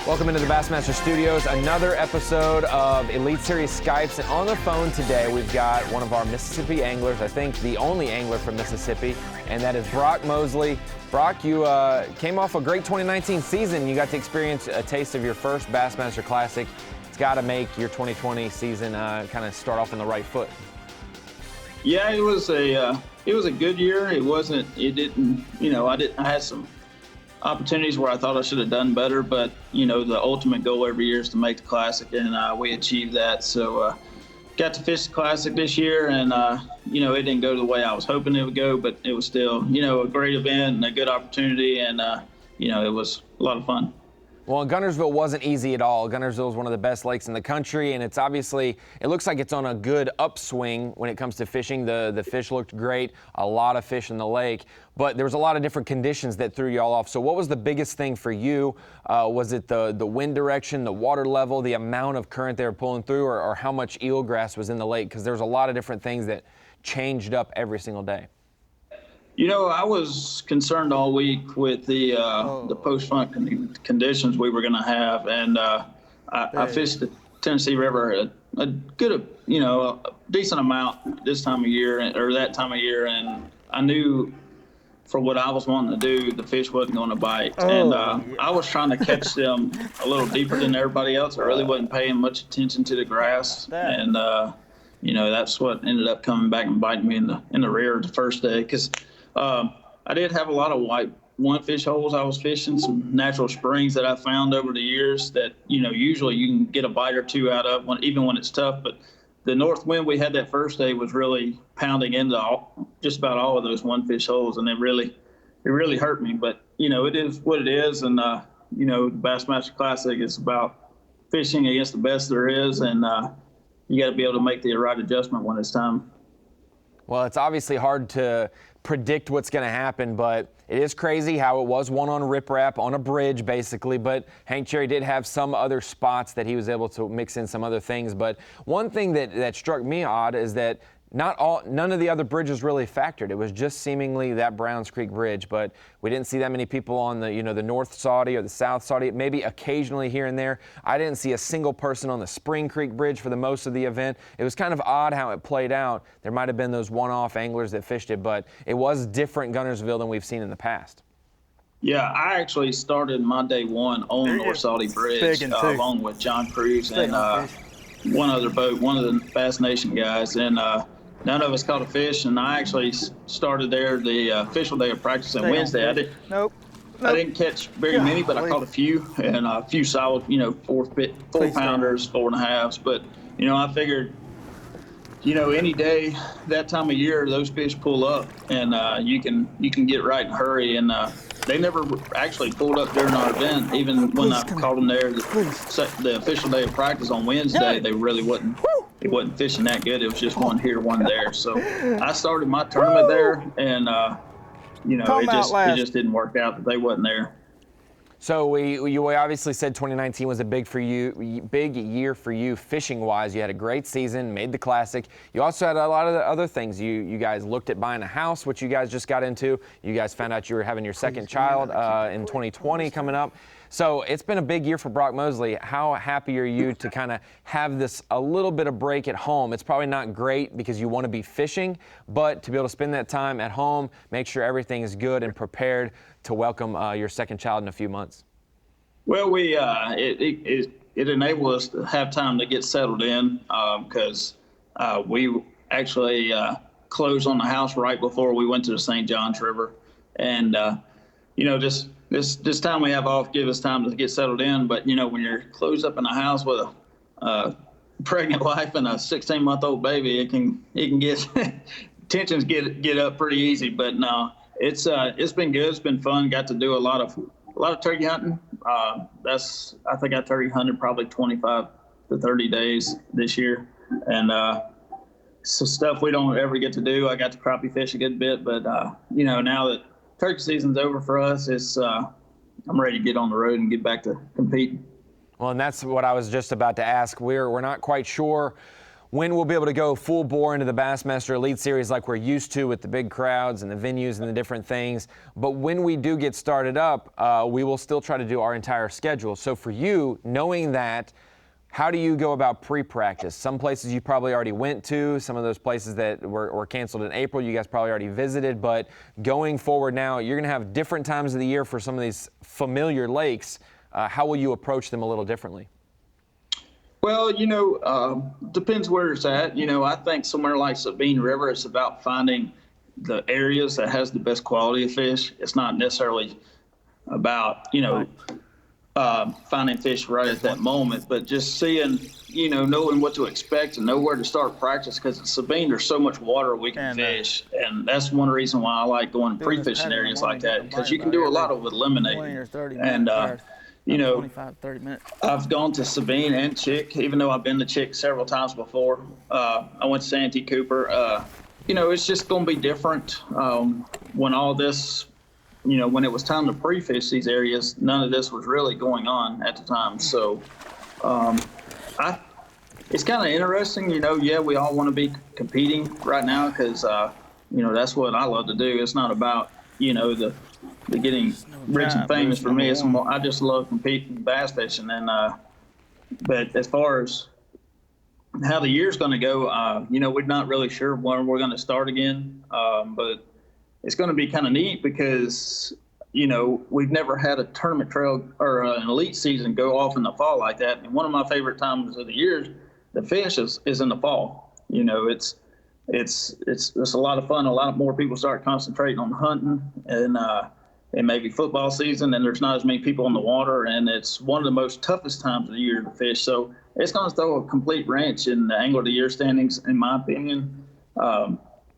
Welcome into the Bassmaster Studios, another episode of Elite Series Skypes. And on the phone today, we've got one of our Mississippi anglers, I think the only angler from Mississippi, and that is Brock Mosley. Brock, you came off a great 2019 season. You got to experience a taste of your first Bassmaster Classic. It's got to make your 2020 season kind of start off on the right foot. Yeah, it was a good year. I had some opportunities where I thought I should have done better, but the ultimate goal every year is to make the Classic, and we achieved that. So got to fish the Classic this year, and it didn't go the way I was hoping it would go, but it was still a great event and a good opportunity, and it was a lot of fun. Well, Guntersville wasn't easy at all. Guntersville is one of the best lakes in the country, and it looks like it's on a good upswing when it comes to fishing. The fish looked great, a lot of fish in the lake, but there was a lot of different conditions that threw you all off. So what was the biggest thing for you? Was it the wind direction, the water level, the amount of current they were pulling through, or how much eelgrass was in the lake? Because there's a lot of different things that changed up every single day. I was concerned all week with the post-front conditions we were going to have, and I fished the Tennessee River a good, a decent amount this time of year, or that time of year, and I knew for what I was wanting to do, the fish wasn't going to bite, and I was trying to catch them a little deeper than everybody else. I really wasn't paying much attention to the grass, and that's what ended up coming back and biting me in the rear the first day, because I did have a lot of white one-fish holes. I was fishing some natural springs that I found over the years that, usually you can get a bite or two out of, even when it's tough. But the north wind we had that first day was really pounding into just about all of those one-fish holes, and it really hurt me. But, it is what it is, and, the Bassmaster Classic is about fishing against the best there is, and you got to be able to make the right adjustment when it's time. Well, it's obviously hard to predict what's going to happen, but it is crazy how it was one on riprap on a bridge basically, but Hank Cherry did have some other spots that he was able to mix in some other things. But one thing that struck me odd is that none of the other bridges really factored. It was just seemingly that Browns Creek Bridge, but we didn't see that many people on the the North Saudi or the South Saudi, maybe occasionally here and there. I didn't see a single person on the Spring Creek Bridge for the most of the event. It was kind of odd how it played out. There might have been those one-off anglers that fished it, but it was different Guntersville than we've seen in the past. Yeah, I actually started my day one on the North Saudi Bridge along with John Cruz and one other boat, one of the Bass Nation guys, and none of us caught a fish, and I actually started there the official day of practice on Wednesday. I didn't catch very many, but I caught a few, and a few solid, 4-pounders, 4.5s. But I figured, any day that time of year, those fish pull up, and you can get right in a hurry. And they never actually pulled up during our event. Even when I caught them there, the official day of practice on Wednesday, they really wasn't. It wasn't fishing that good. It was just one here, one there. So I started my tournament there, and it just didn't work out that they wasn't there. So you obviously said 2019 was a big year for you fishing-wise. You had a great season, made the Classic. You also had a lot of the other things. You guys looked at buying a house, which you guys just got into. You guys found out you were having your second child in 2020 coming up. So it's been a big year for Brock Mosley. How happy are you to kind of have this a little bit of break at home? It's probably not great because you want to be fishing, but to be able to spend that time at home, make sure everything is good and prepared to welcome your second child in a few months. Well, it enabled us to have time to get settled in because we actually closed on the house right before we went to the St. Johns River, and just this time we have off give us time to get settled in. But when you're closed up in a house with a pregnant wife and a 16-month-old baby, it can get tensions get up pretty easy. But no, it's been good. It's been fun. Got to do a lot of turkey hunting. I think I turkey hunted probably 25 to 30 days this year, and some stuff we don't ever get to do. I got to crappie fish a good bit, but now that turkey season's over for us, I'm ready to get on the road and get back to competing. Well, and that's what I was just about to ask. We're not quite sure when we'll be able to go full bore into the Bassmaster Elite Series like we're used to with the big crowds and the venues and the different things. But when we do get started up, we will still try to do our entire schedule. So for you, knowing that, how do you go about pre-practice? Some places you probably already went to, some of those places that were canceled in April, you guys probably already visited, but going forward now, you're gonna have different times of the year for some of these familiar lakes. How will you approach them a little differently? Well, depends where it's at. I think somewhere like Sabine River, it's about finding the areas that has the best quality of fish. It's not necessarily about, finding fish right at that moment, but just seeing, knowing what to expect and know where to start practice, because at Sabine, there's so much water we can fish. And that's one reason why I like going pre-fishing areas like that, because you can do a lot of eliminating. And, 25, 30 minutes. I've gone to Sabine and Chick, even though I've been to Chick several times before. I went to Santee Cooper. It's just going to be different when all this, when it was time to pre-fish these areas, none of this was really going on at the time. So it's kind of interesting, we all want to be competing right now because, that's what I love to do. It's not about, the getting rich and famous for me. It's more, I just love competing bass fishing. And but as far as how the year's going to go, we're not really sure when we're going to start again. But it's going to be kind of neat because we've never had a tournament trail or an elite season go off in the fall like that. And one of my favorite times of the year, the fish is in the fall. It's a lot of fun. A lot more people start concentrating on hunting and maybe football season, and there's not as many people in the water, and it's one of the most toughest times of the year to fish. So it's going to throw a complete wrench in the Angler of the Year standings, in my opinion.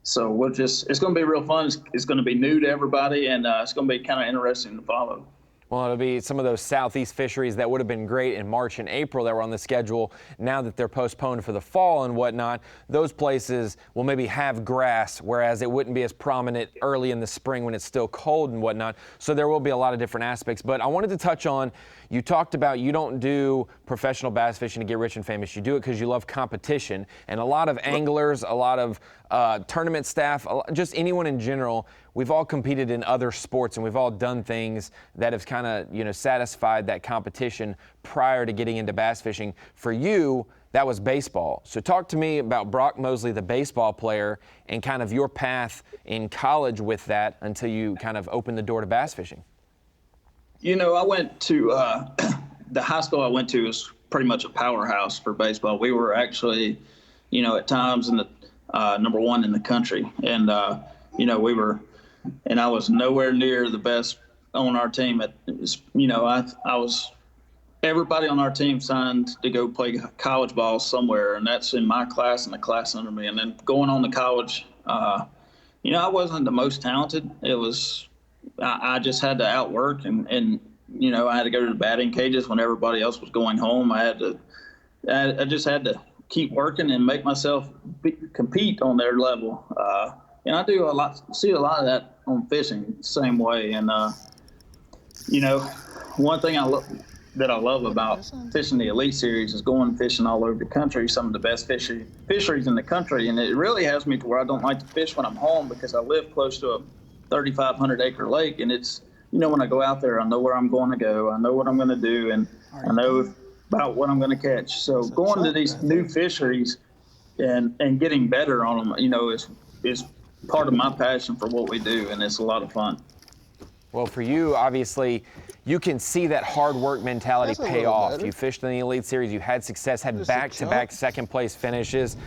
So it's going to be real fun. It's going to be new to everybody, and it's going to be kind of interesting to follow. Well, it'll be some of those southeast fisheries that would have been great in March and April that were on the schedule. Now that they're postponed for the fall and whatnot, those places will maybe have grass, whereas it wouldn't be as prominent early in the spring when it's still cold and whatnot. So there will be a lot of different aspects. But I wanted to touch on, you talked about you don't do professional bass fishing to get rich and famous. You do it because you love competition. And a lot of anglers, a lot of tournament staff, just anyone in general, we've all competed in other sports and we've all done things that have kind of, satisfied that competition prior to getting into bass fishing. For you, that was baseball. So talk to me about Brock Mosley, the baseball player, and kind of your path in college with that until you kind of opened the door to bass fishing. I went to the high school I went to was pretty much a powerhouse for baseball. We were actually, at times in the number one in the country. And, and I was nowhere near the best on our team. Everybody on our team signed to go play college ball somewhere, and that's in my class and the class under me. And then going on to college, I wasn't the most talented. I just had to outwork and I had to go to the batting cages when everybody else was going home. I just had to keep working and make myself compete on their level. And I see a lot of that on fishing the same way. And, one thing that I love about fishing the Elite Series is going fishing all over the country, some of the best fisheries in the country. And it really has me to where I don't like to fish when I'm home because I live close to a 3,500 acre lake. And it's, when I go out there, I know where I'm going to go. I know what I'm going to do. And I know about what I'm going to catch. So going to these new fisheries and getting better on them, is part of my passion for what we do. And it's a lot of fun. Well, for you, obviously, you can see that hard work mentality pay off. Better. You fished in the Elite Series, you had success, had back-to-back second place finishes,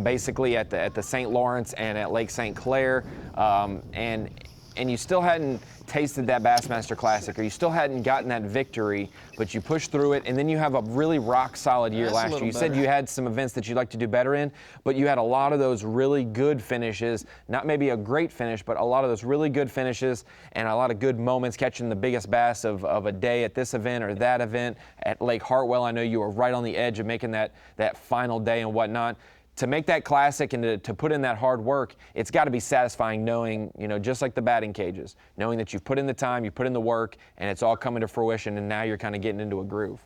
basically at the St. Lawrence and at Lake St. Clair, and you still hadn't tasted that Bassmaster Classic, or you still hadn't gotten that victory, but you pushed through it, and then you have a really rock-solid year last year. You said you had some events that you'd like to do better in, but you had a lot of those really good finishes, not maybe a great finish, but a lot of those really good finishes and a lot of good moments catching the biggest bass of a day at this event or that event. At Lake Hartwell, I know you were right on the edge of making that final day and whatnot. To make that classic and to put in that hard work, it's got to be satisfying knowing, just like the batting cages, knowing that you've put in the time, you put in the work, and it's all coming to fruition, and now you're kind of getting into a groove.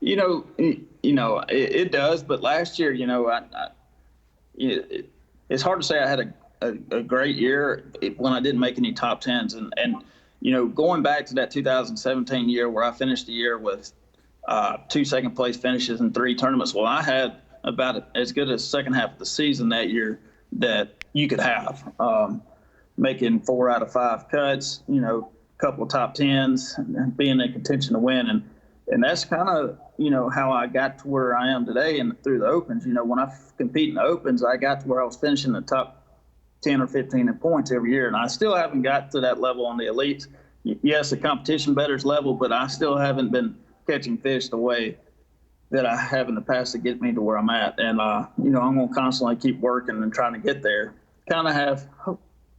It does. But last year, it's hard to say I had a great year when I didn't make any top tens. And going back to that 2017 year where I finished the year with 2 second place finishes in 3 tournaments. Well, I had about as good a second half of the season that year that you could have, making 4 out of 5 cuts, a couple of top tens, and being in contention to win. And that's kind of, how I got to where I am today and through the Opens. When I compete in the Opens, I got to where I was finishing the top 10 or 15 in points every year. And I still haven't got to that level on the Elites. Yes, the competition betters level, but I still haven't been catching fish the way that I have in the past to get me to where I'm at. And, I'm going to constantly keep working and trying to get there.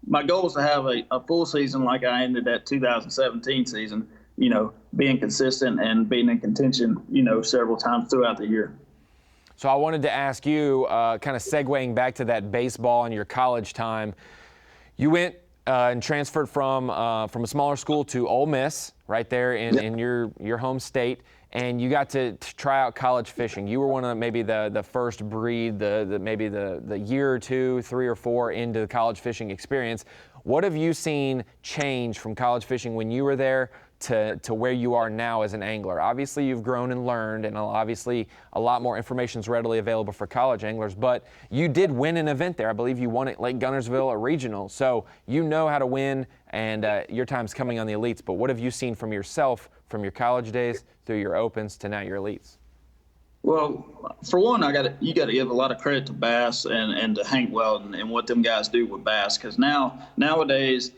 My goal is to have a full season like I ended that 2017 season, being consistent and being in contention, several times throughout the year. So I wanted to ask you, kind of segueing back to that baseball and your college time, you went and transferred from a smaller school to Ole Miss, right there in your home state, and you got to try out college fishing. You were one of maybe the first breed, maybe the year or 2, 3 or 4 into the college fishing experience. What have you seen change from college fishing when you were there to where you are now as an angler? Obviously, you've grown and learned, and obviously a lot more information is readily available for college anglers, but you did win an event there. I believe you won at Lake Gunnersville, a regional, so you know how to win, and your time's coming on the Elites. But what have you seen from yourself from your college days through your Opens to now your Elites? Well, for one, you got to give a lot of credit to B.A.S.S. and to Hank Weldon and what them guys do with B.A.S.S. because nowadays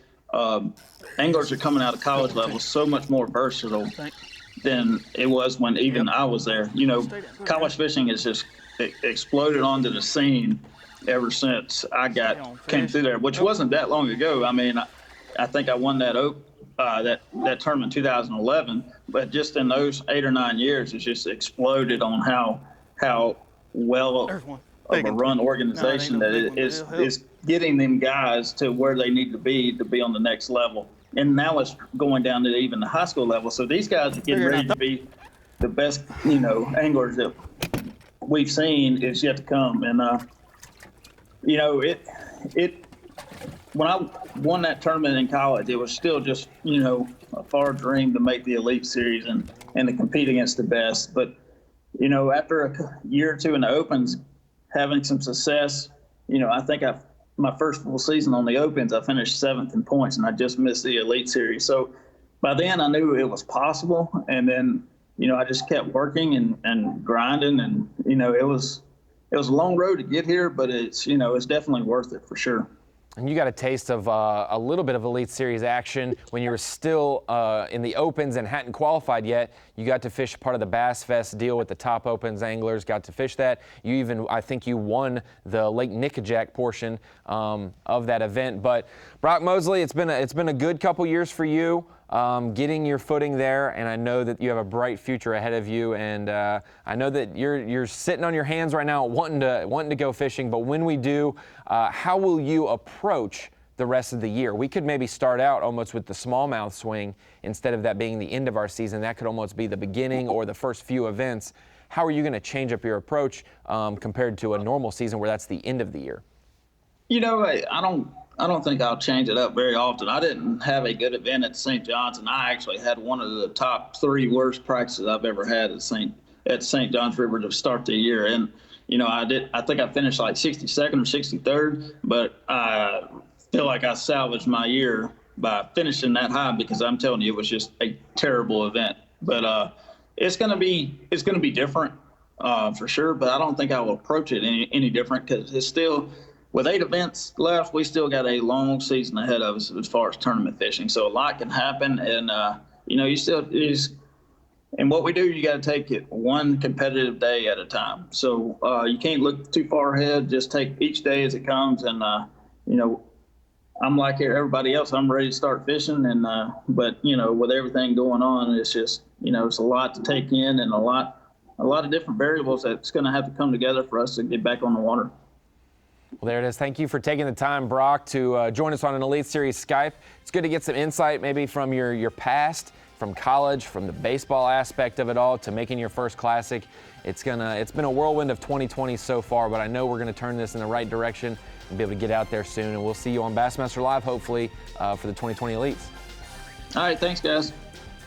anglers are coming out of college level so much more versatile than it was when even I was there. College fishing has just exploded onto the scene ever since I came through there, which wasn't that long ago. I mean, I think I won that tournament in 2011, but just in those 8 or 9 years, it's just exploded on how well of a run organization that it is getting them guys to where they need to be on the next level. And now it's going down to even the high school level. So these guys are getting ready to be the best, anglers that we've seen is yet to come. And, when I won that tournament in college, it was still just, a far dream to make the Elite Series and to compete against the best. But, after a year or 2 in the Opens, having some success, I think my first full season on the Opens, I finished 7th in points, and I just missed the Elite Series. So by then I knew it was possible. And then, I just kept working and grinding, and, it was a long road to get here, but it's definitely worth it for sure. And you got a taste of a little bit of Elite Series action when you were still in the Opens and hadn't qualified yet. You got to fish part of the Bass Fest deal with the top Opens anglers, got to fish that. You even, I think you won the Lake Nickajack portion of that event. But Brock Mosley, it's been a good couple years for you. Getting your footing there, and I know that you have a bright future ahead of you, and I know that you're sitting on your hands right now wanting to go fishing, but when we do, how will you approach the rest of the year? We could maybe start out almost with the smallmouth swing instead of that being the end of our season. That could almost be the beginning or the first few events. How are you going to change up your approach compared to a normal season where that's the end of the year? I don't think I'll change it up very often. I didn't have a good event at St. John's, and I actually had one of the top 3 worst practices I've ever had at St. John's River to start the year. And, I think I finished like 62nd or 63rd, but I feel like I salvaged my year by finishing that high because I'm telling you, it was just a terrible event. But it's going to be different for sure, but I don't think I will approach it any different because it's still – with 8 events left, we still got a long season ahead of us as far as tournament fishing. So a lot can happen, and and what we do, you got to take it one competitive day at a time. So you can't look too far ahead. Just take each day as it comes, and I'm like everybody else. I'm ready to start fishing, and but with everything going on, it's just it's a lot to take in and a lot of different variables that's going to have to come together for us to get back on the water. Well, there it is. Thank you for taking the time, Brock, to join us on an Elite Series Skype. It's good to get some insight maybe from your past from college, from the baseball aspect of it all, to making your first classic. It's been a whirlwind of 2020 so far, but I know we're going to turn this in the right direction and be able to get out there soon. And we'll see you on Bassmaster Live, hopefully, for the 2020 Elites. All right, thanks, guys.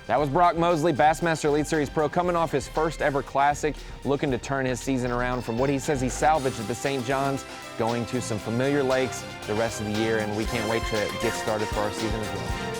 That was Brock Mosley, Bassmaster Elite Series Pro, coming off his first ever classic, looking to turn his season around from what he says he salvaged at the St. John's, going to some familiar lakes the rest of the year, and we can't wait to get started for our season as well.